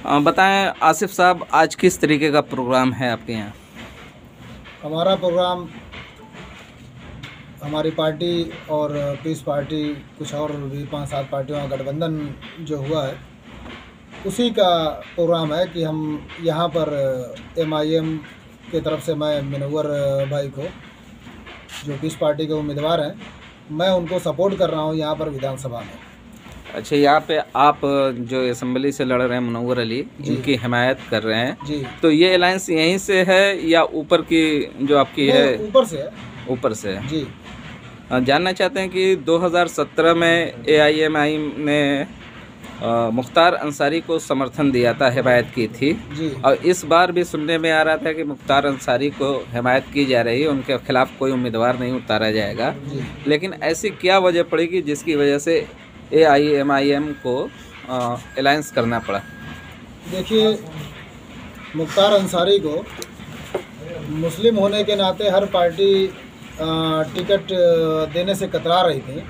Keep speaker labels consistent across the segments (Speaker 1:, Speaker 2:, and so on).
Speaker 1: बताएं आसिफ साहब, आज किस तरीके का प्रोग्राम है आपके यहाँ?
Speaker 2: हमारा प्रोग्राम हमारी पार्टी और पीस पार्टी, कुछ और भी 5-7 पार्टियों का गठबंधन जो हुआ है उसी का प्रोग्राम है कि हम यहाँ पर MIM की तरफ से मैं मुनव्वर भाई को, जो पीस पार्टी के उम्मीदवार हैं, मैं उनको सपोर्ट कर रहा हूँ यहाँ पर विधानसभा में।
Speaker 1: अच्छा, यहाँ पे आप जो असेंबली से लड़ रहे हैं मुनव्वर अली, इनकी हिमायत कर रहे हैं
Speaker 2: जी।
Speaker 1: तो ये अलायंस यहीं से है या ऊपर की जो आपकी है?
Speaker 2: ऊपर से है।
Speaker 1: ऊपर से है
Speaker 2: जी।
Speaker 1: जानना चाहते हैं कि 2017 में AIMIM ने मुख्तार अंसारी को समर्थन दिया था, हिमायत की थी
Speaker 2: जी।
Speaker 1: और इस बार भी सुनने में आ रहा था कि मुख्तार अंसारी को हिमायत की जा रही है, उनके खिलाफ कोई उम्मीदवार नहीं उतारा जाएगा। लेकिन ऐसी क्या वजह पड़ेगी जिसकी वजह से AIMIM को अलायंस करना पड़ा?
Speaker 2: देखिए, मुख्तार अंसारी को मुस्लिम होने के नाते हर पार्टी टिकट देने से कतरा रही थी,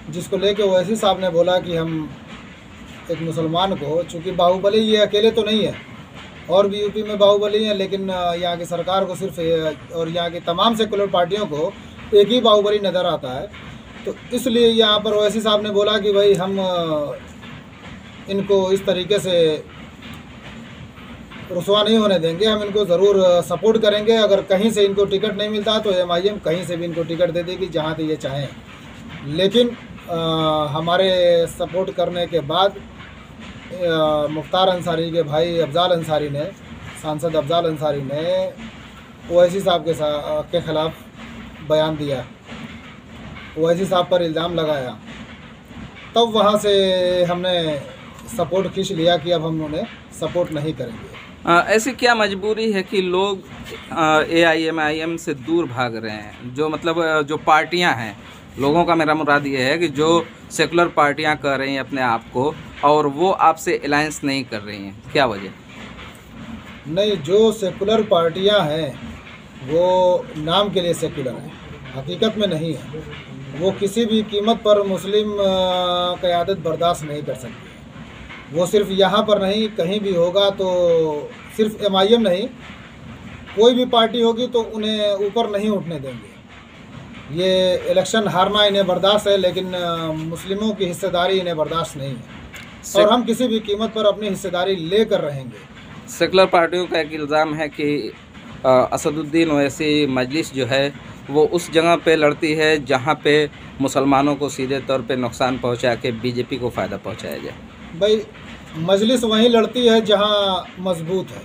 Speaker 2: जिसको लेके ओवैसी साहब ने बोला कि हम एक मुसलमान को, चूँकि बाहुबली ये अकेले तो नहीं है, और भी यूपी में बाहुबली हैं, लेकिन यहाँ की सरकार को सिर्फ और यहाँ की तमाम सेकुलर पार्टियों को एक ही बाहुबली नज़र आता है। तो इसलिए यहाँ पर ओवैसी साहब ने बोला कि भाई हम इनको इस तरीके से रुसवा नहीं होने देंगे, हम इनको ज़रूर सपोर्ट करेंगे। अगर कहीं से इनको टिकट नहीं मिलता तो MIM कहीं से भी इनको टिकट दे देगी जहाँ से ये चाहें। लेकिन हमारे सपोर्ट करने के बाद मुख्तार अंसारी के भाई अफजाल अंसारी ने, सांसद अफजाल अंसारी ने ओवैसी साहब के ख़िलाफ़ बयान दिया, ओवैसी साहब पर इल्ज़ाम लगाया। तब वहाँ से हमने सपोर्ट खींच लिया कि अब हम उन्हें सपोर्ट नहीं करेंगे।
Speaker 1: ऐसी क्या मजबूरी है कि लोग AIMIM से दूर भाग रहे हैं? जो मतलब जो पार्टियां हैं, लोगों का मेरा मुराद ये है कि जो सेकुलर पार्टियां कर रही हैं अपने आप को, और वो आपसे अलायंस नहीं कर रही हैं, क्या वजह?
Speaker 2: नहीं, जो सेकुलर पार्टियां हैं वो नाम के लिए सेकुलर हैं, हकीकत में नहीं है। वो किसी भी कीमत पर मुस्लिम क़यादत बर्दाश्त नहीं कर सकती। वो सिर्फ यहाँ पर नहीं, कहीं भी होगा तो सिर्फ MIM नहीं, कोई भी पार्टी होगी तो उन्हें ऊपर नहीं उठने देंगे। ये इलेक्शन हारना इन्हें बर्दाश्त है, लेकिन मुस्लिमों की हिस्सेदारी इन्हें बर्दाश्त नहीं है, और हम किसी भी कीमत पर अपनी हिस्सेदारी लेकर रहेंगे।
Speaker 1: सेकुलर पार्टियों का एक इल्ज़ाम है कि असदुद्दीन ओवैसी मजलिस जो है वो उस जगह पे लड़ती है जहाँ पे मुसलमानों को सीधे तौर पे नुकसान पहुँचा के BJP को फ़ायदा पहुँचाया जाए।
Speaker 2: भाई, मजलिस वहीं लड़ती है जहाँ मजबूत है।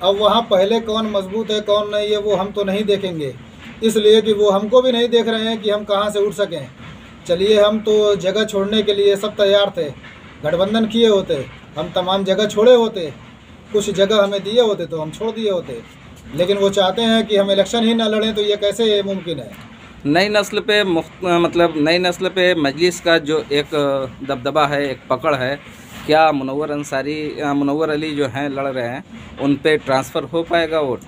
Speaker 2: अब वहाँ पहले कौन मजबूत है कौन नहीं है वो हम तो नहीं देखेंगे, इसलिए कि वो हमको भी नहीं देख रहे हैं कि हम कहाँ से उठ सकें। चलिए, हम तो जगह छोड़ने के लिए सब तैयार थे, गठबंधन किए होते, हम तमाम जगह छोड़े होते, कुछ जगह हमें दिए होते तो हम छोड़ दिए होते, लेकिन वो चाहते हैं कि हम इलेक्शन ही ना लड़ें, तो ये कैसे मुमकिन है?
Speaker 1: नई नस्ल पे मतलब नई नस्ल पे मजलिस का जो एक दबदबा है, एक पकड़ है, क्या मुनव्वर अली जो हैं लड़ रहे हैं उन पे ट्रांसफ़र हो पाएगा वोट?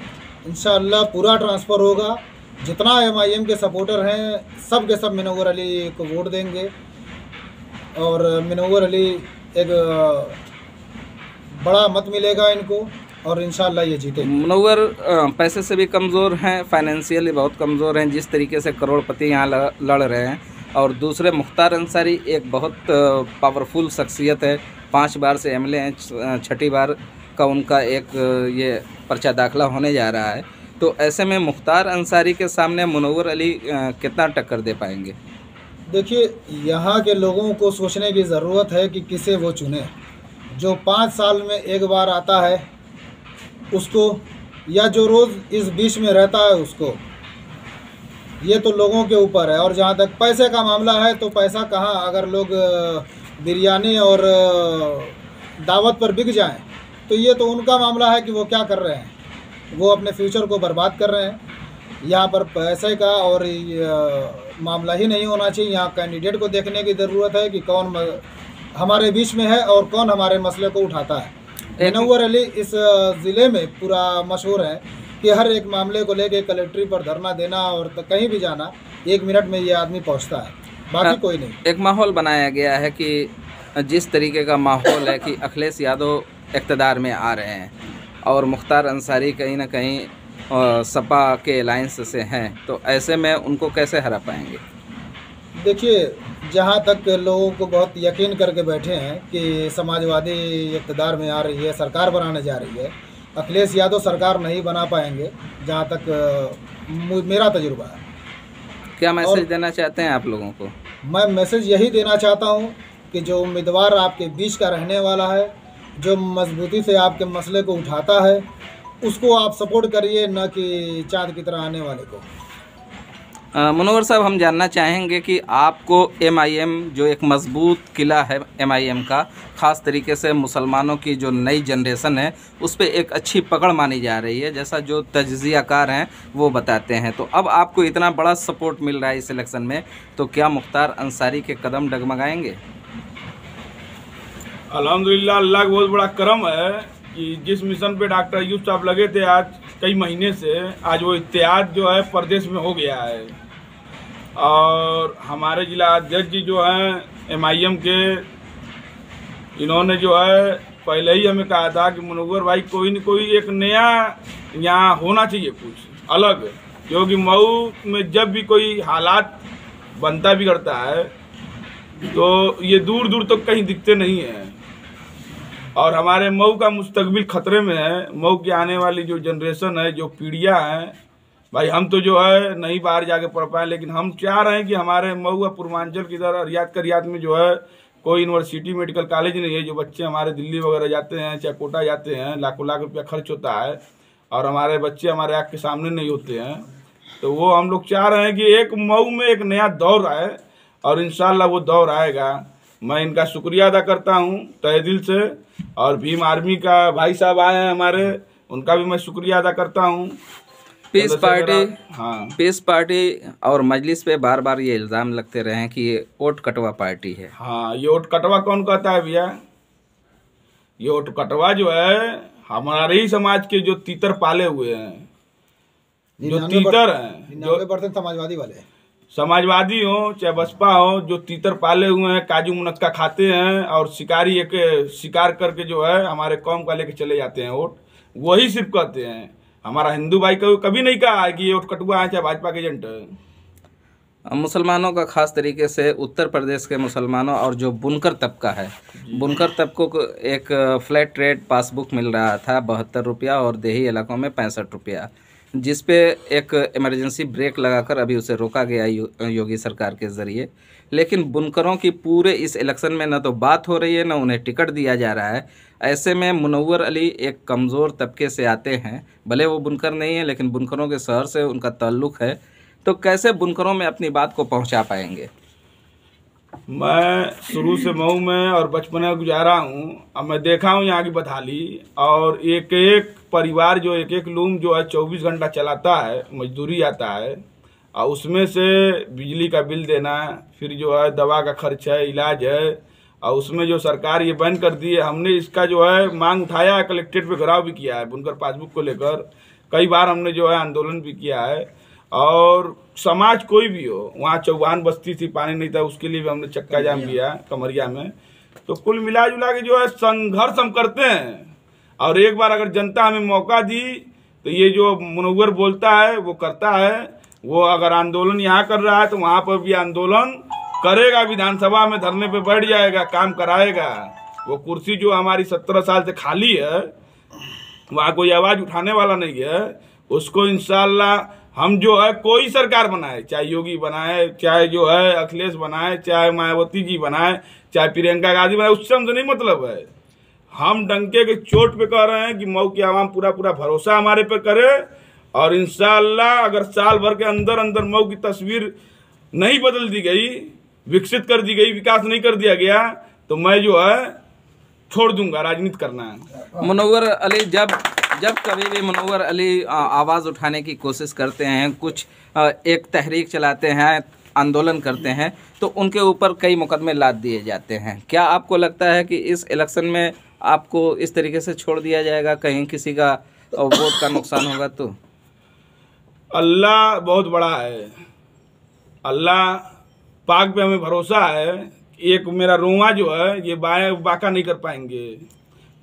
Speaker 2: इंशाअल्लाह पूरा ट्रांसफ़र होगा। जितना MIM के सपोर्टर हैं सब के सब मुनव्वर अली को वोट देंगे, और मुनव्वर अली एक बड़ा मत मिलेगा इनको, और इंशाअल्लाह ये जीतेंगे।
Speaker 1: मुनव्वर पैसे से भी कमज़ोर हैं, फाइनेंशियली बहुत कमज़ोर हैं, जिस तरीके से करोड़पति यहाँ लड़ रहे हैं। और दूसरे मुख्तार अंसारी एक बहुत पावरफुल शख्सियत है, 5 बार से MLA हैं, 6ठी बार का उनका एक ये पर्चा दाखिला होने जा रहा है। तो ऐसे में मुख्तार अंसारी के सामने मुनव्वर अली कितना टक्कर दे पाएंगे?
Speaker 2: देखिए, यहाँ के लोगों को सोचने की ज़रूरत है कि किसे वो चुने, जो 5 साल में एक बार आता है उसको, या जो रोज़ इस बीच में रहता है उसको। ये तो लोगों के ऊपर है। और जहाँ तक पैसे का मामला है तो पैसा कहाँ, अगर लोग बिरयानी और दावत पर बिक जाएं तो ये तो उनका मामला है कि वो क्या कर रहे हैं, वो अपने फ्यूचर को बर्बाद कर रहे हैं। यहाँ पर पैसे का और मामला ही नहीं होना चाहिए। यहाँ कैंडिडेट को देखने की ज़रूरत है कि कौन हमारे बीच में है और कौन हमारे मसले को उठाता है। मुनव्वर अली इस ज़िले में पूरा मशहूर है कि हर एक मामले को लेके कलेक्ट्री पर धरना देना और कहीं भी जाना 1 मिनट में ये आदमी पहुंचता है, बाकी कोई नहीं।
Speaker 1: एक माहौल बनाया गया है कि जिस तरीके का माहौल है कि अखिलेश यादव इक़्तिदार में आ रहे हैं और मुख्तार अंसारी कहीं ना कहीं सपा के अलायंस से हैं, तो ऐसे में उनको कैसे हरा पाएंगे?
Speaker 2: देखिए, जहाँ तक लोगों को बहुत यकीन करके बैठे हैं कि समाजवादी इक़्तिदार में आ रही है, सरकार बनाने जा रही है, अखिलेश यादव सरकार नहीं बना पाएंगे, जहाँ तक मेरा तजुर्बा है।
Speaker 1: क्या मैसेज देना चाहते हैं आप लोगों को?
Speaker 2: मैं मैसेज यही देना चाहता हूँ कि जो उम्मीदवार आपके बीच का रहने वाला है, जो मजबूती से आपके मसले को उठाता है, उसको आप सपोर्ट करिए, न कि चाँद की तरह आने वाले को।
Speaker 1: मुनव्वर साहब, हम जानना चाहेंगे कि आपको MIM जो एक मजबूत किला है MIM का, ख़ास तरीके से मुसलमानों की जो नई जनरेशन है उस पर एक अच्छी पकड़ मानी जा रही है, जैसा जो तज्ज़ियाकार हैं वो बताते हैं, तो अब आपको इतना बड़ा सपोर्ट मिल रहा है इस इलेक्शन में, तो क्या मुख्तार अंसारी के कदम डगमगाएंगे?
Speaker 3: अल्हम्दुलिल्लाह, अल्लाह का बहुत बड़ा करम है कि जिस मिशन पे डॉक्टर अय्यूब साहब लगे थे आज कई महीने से, आज वो इत्तेहाद जो है प्रदेश में हो गया है। और हमारे जिला अध्यक्ष जी जो हैं MIM के, इन्होंने जो है पहले ही हमें कहा था कि मुनव्वर भाई कोई न कोई एक नया यहाँ होना चाहिए, कुछ अलग, क्योंकि मऊ में जब भी कोई हालात बनता बिगड़ता है तो ये दूर दूर तक कहीं दिखते नहीं हैं। और हमारे मऊ का मुस्तकबिल खतरे में है। मऊ की आने वाली जो जनरेशन है, जो पीढ़ियाँ हैं, भाई हम तो जो है नहीं बाहर जाके पढ़ पाए, लेकिन हम चाह रहे हैं कि हमारे मऊ और पूर्वांचल की तरह रियात में जो है कोई यूनिवर्सिटी मेडिकल कॉलेज नहीं है। जो बच्चे हमारे दिल्ली वगैरह जाते हैं, चाहे कोटा जाते हैं, लाखों लाख रुपया खर्च होता है और हमारे बच्चे हमारे आँख के सामने नहीं होते हैं। तो वो हम लोग चाह रहे हैं कि एक मऊ में एक नया दौर आए और इंशाल्लाह वो दौर आएगा। मैं इनका शुक्रिया अदा करता हूँ तहे दिल से। और भीम आर्मी का भाई साहब आए हैं हमारे, उनका भी मैं शुक्रिया अदा करता हूँ।
Speaker 1: पीस पार्टी,
Speaker 3: हाँ,
Speaker 1: पीस पार्टी और मजलिस पे बार बार ये इल्ज़ाम लगते रहे हैं कि ये वोट कटवा पार्टी है।
Speaker 3: हाँ, ये वोट कटवा कौन कहता है भैया? ये वोट कटवा जो है हमारे ही समाज के जो तीतर पाले हुए हैं, जो तीतर हैं,
Speaker 2: 99% समाजवादी वाले,
Speaker 3: समाजवादी हो चाहे बसपा हो, जो तीतर पाले हुए हैं, काजू मुनक्का खाते हैं और शिकारी एक शिकार करके जो है हमारे कौम का लेके चले जाते हैं वोट, वही सिर्फ कहते हैं। हमारा हिंदू भाई को कभी नहीं कहा है कि ये वोट कटुआ है चाहे भाजपा के एजेंट है।
Speaker 1: मुसलमानों का खास तरीके से उत्तर प्रदेश के मुसलमानों और जो बुनकर तबका है, बुनकर तबकों को एक फ्लैट रेट पासबुक मिल रहा था 72 रुपया और देही इलाकों में 65 रुपया, जिस पे एक इमरजेंसी ब्रेक लगाकर अभी उसे रोका गया योगी सरकार के ज़रिए। लेकिन बुनकरों की पूरे इस इलेक्शन में न तो बात हो रही है, न उन्हें टिकट दिया जा रहा है। ऐसे में मुनव्वर अली एक कमज़ोर तबके से आते हैं, भले वो बुनकर नहीं है लेकिन बुनकरों के शहर से उनका ताल्लुक़ है, तो कैसे बुनकरों में अपनी बात को पहुंचा पाएंगे?
Speaker 3: मैं शुरू से मऊ में और बचपन में गुजारा हूँ। अब मैं देखा हूँ यहाँ की बदहाली, और एक एक परिवार जो एक एक लूम जो है 24 घंटा चलाता है, मजदूरी आता है, और उसमें से बिजली का बिल देना, फिर जो है दवा का खर्च है, इलाज है, और उसमें जो सरकार ये बैन कर दी है। हमने इसका जो है मांग उठाया है, कलेक्ट्रेट पे घिराव भी किया है बुनकर पासबुक को लेकर, कई बार हमने जो है आंदोलन भी किया है। और समाज कोई भी हो, वहाँ चौहान बस्ती थी, पानी नहीं था, उसके लिए भी हमने चक्का जाम किया कमरिया में। तो कुल मिला जुला के जो है संघर्ष हम करते हैं, और एक बार अगर जनता हमें मौका दी तो ये जो मुनव्वर बोलता है वो करता है। वो अगर आंदोलन यहाँ कर रहा है तो वहाँ पर भी आंदोलन करेगा, विधानसभा में धरने पे बैठ जाएगा, काम कराएगा। वो कुर्सी जो हमारी 17 साल से खाली है, वहाँ कोई आवाज़ उठाने वाला नहीं है, उसको इंशाल्लाह हम जो है कोई सरकार बनाए, चाहे योगी बनाए, चाहे जो है अखिलेश बनाए, चाहे मायावती जी बनाए, चाहे प्रियंका गांधी बनाए, उससे हमसे नहीं मतलब है। हम डंके के चोट पे कह रहे हैं कि मऊ की आवाम पूरा पूरा भरोसा हमारे पे करे, और इंशाल्लाह अगर साल भर के अंदर अंदर मऊ की तस्वीर नहीं बदल दी गई, विकसित कर दी गई, विकास नहीं कर दिया गया, तो मैं जो है छोड़ दूंगा राजनीति करना है।
Speaker 1: मुनव्वर अली जब कभी भी मुनव्वर अली आवाज़ उठाने की कोशिश करते हैं, कुछ एक तहरीक चलाते हैं, आंदोलन करते हैं, तो उनके ऊपर कई मुकदमे लाद दिए जाते हैं। क्या आपको लगता है कि इस इलेक्शन में आपको इस तरीके से छोड़ दिया जाएगा, कहीं किसी का वोट का नुकसान होगा? तो
Speaker 3: अल्लाह बहुत बड़ा है, अल्लाह पाक पे हमें भरोसा है। एक मेरा रोआ जो है ये बाका नहीं कर पाएंगे,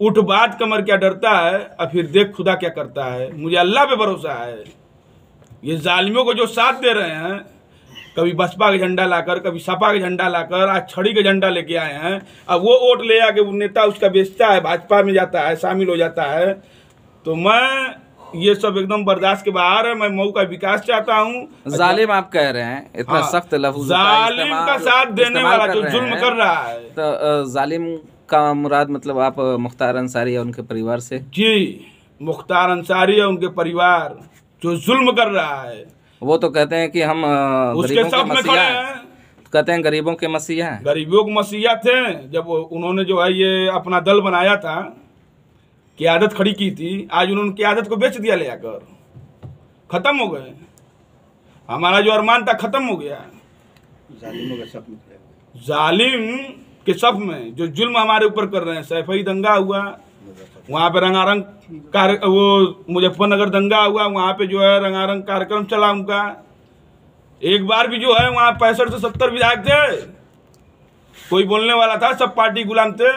Speaker 3: उठ बात कमर क्या डरता है, और फिर देख खुदा क्या करता है। मुझे अल्लाह पे भरोसा है। ये जालिमों को जो साथ दे रहे हैं, कभी बसपा का झंडा लाकर, कभी सपा का झंडा लाकर, आज छड़ी का झंडा लेके आए हैं। अब वो वोट ले आके वो नेता उसका बेचता है, भाजपा में जाता है, शामिल हो जाता है। तो मैं ये सब एकदम बर्दाश्त के बाहर है। मैं मऊ का विकास चाहता हूँ।
Speaker 1: जालिम आप कह रहे हैं, इतना
Speaker 3: हाँ,
Speaker 1: सख्त लफ्ज
Speaker 3: जालिम का साथ देने वाला जो जुल्म कर रहा है।
Speaker 1: तो जालिम का मुराद मतलब आप मुख्तार अंसारी और उनके परिवार से?
Speaker 3: जी, मुख्तार अंसारी और उनके परिवार जो जुल्म कर रहा है।
Speaker 1: वो तो कहते हैं कि हम
Speaker 3: उसके सब में खड़े हैं।
Speaker 1: कहते हैं गरीबों के मसीहा हैं।
Speaker 3: गरीबों के मसीहा थे। जब उन्होंने जो है ये अपना दल बनाया था, क़यादत खड़ी की थी, आज उन्होंने क़यादत को बेच दिया ले आकर, खत्म हो गए। हमारा जो अरमान था खत्म हो गया। जालिम के सफ में जो जुल्म हमारे ऊपर कर रहे हैं। सैफई दंगा हुआ, वहाँ पे रंगारंग वो मुजफ्फरनगर दंगा हुआ, वहाँ पे जो है रंगारंग कार्यक्रम चला उनका। एक बार भी जो है वहाँ 65 से 70 विधायक थे, कोई बोलने वाला था, सब पार्टी गुलाम थे।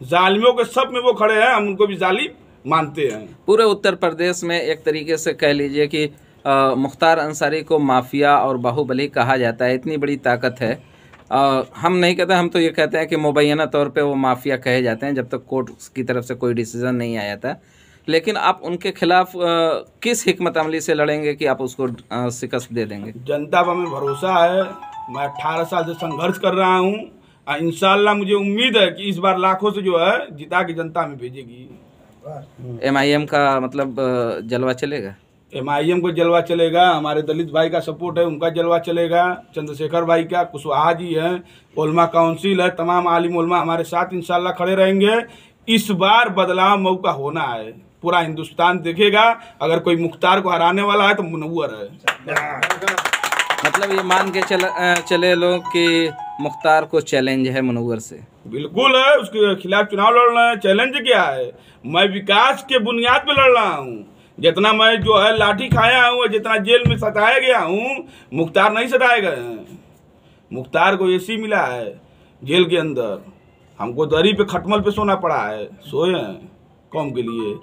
Speaker 3: जालिमों के सब में वो खड़े हैं, हम उनको भी जालिम मानते हैं।
Speaker 1: पूरे उत्तर प्रदेश में एक तरीके से कह लीजिए कि मुख्तार अंसारी को माफिया और बाहुबली कहा जाता है। इतनी बड़ी ताकत है। हम नहीं कहते, हम तो ये कहते हैं कि मुबैना तौर पे वो माफिया कहे जाते हैं जब तक कोर्ट की तरफ से कोई डिसीजन नहीं आया था। लेकिन आप उनके खिलाफ किस हिकमत अमली से लड़ेंगे कि आप उसको शिकस्त दे देंगे?
Speaker 3: जनता पर हमें भरोसा है। मैं 18 साल से संघर्ष कर रहा हूँ। इंशाल्लाह मुझे उम्मीद है कि इस बार लाखों से जो है जिता के जनता में भेजेगी।
Speaker 1: MIM का मतलब जलवा चलेगा?
Speaker 3: MIM को जलवा चलेगा। हमारे दलित भाई का सपोर्ट है, उनका जलवा चलेगा। चंद्रशेखर भाई का, कुशवाहा जी है, उलमा काउंसिल है, तमाम आलिम उलमा हमारे साथ इंशाल्लाह खड़े रहेंगे। इस बार बदलाव मऊ का होना है। पूरा हिंदुस्तान देखेगा। अगर कोई मुख्तार को हराने वाला है तो मुनव्वर है।
Speaker 1: मतलब ये मान के चले लोग कि मुख्तार को चैलेंज है मुनव्वर से?
Speaker 3: बिल्कुल है, उसके खिलाफ चुनाव लड़ रहे हैं। चैलेंज क्या है? मैं विकास के बुनियाद पे लड़ रहा हूँ। जितना मैं जो है लाठी खाया हूँ, जितना जेल में सताया गया हूँ, मुख्तार नहीं सताए गए हैं। मुख्तार को एसी मिला है जेल के अंदर, हमको दरी पे खटमल पे सोना पड़ा है, सोए हैं कौम के लिए।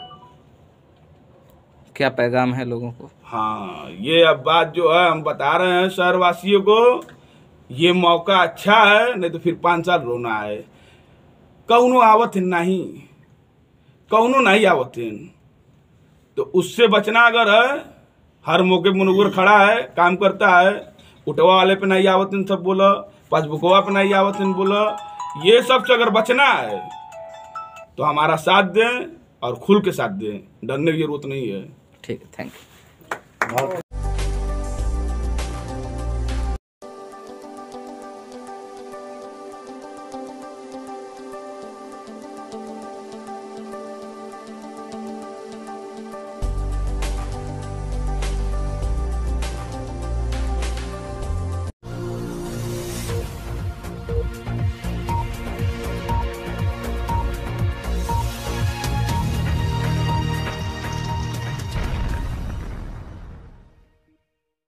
Speaker 1: क्या पैगाम है लोगों को?
Speaker 3: हाँ, ये अब बात जो है हम बता रहे हैं शहरवासियों को, ये मौका अच्छा है, नहीं तो फिर 5 साल रोना है। कौनो आवत नहीं, कौनो नहीं आवत, तो उससे बचना अगर है। हर मौके मुनव्वर खड़ा है, काम करता है। उठवा वाले पे नहीं आवत सब बोला, पासबुकवा पे नहीं आवत बोला। ये सब से अगर बचना है तो हमारा साथ दें और खुल के साथ दें, डरने की जरूरत नहीं है।
Speaker 1: ठीक है, थैंक यू।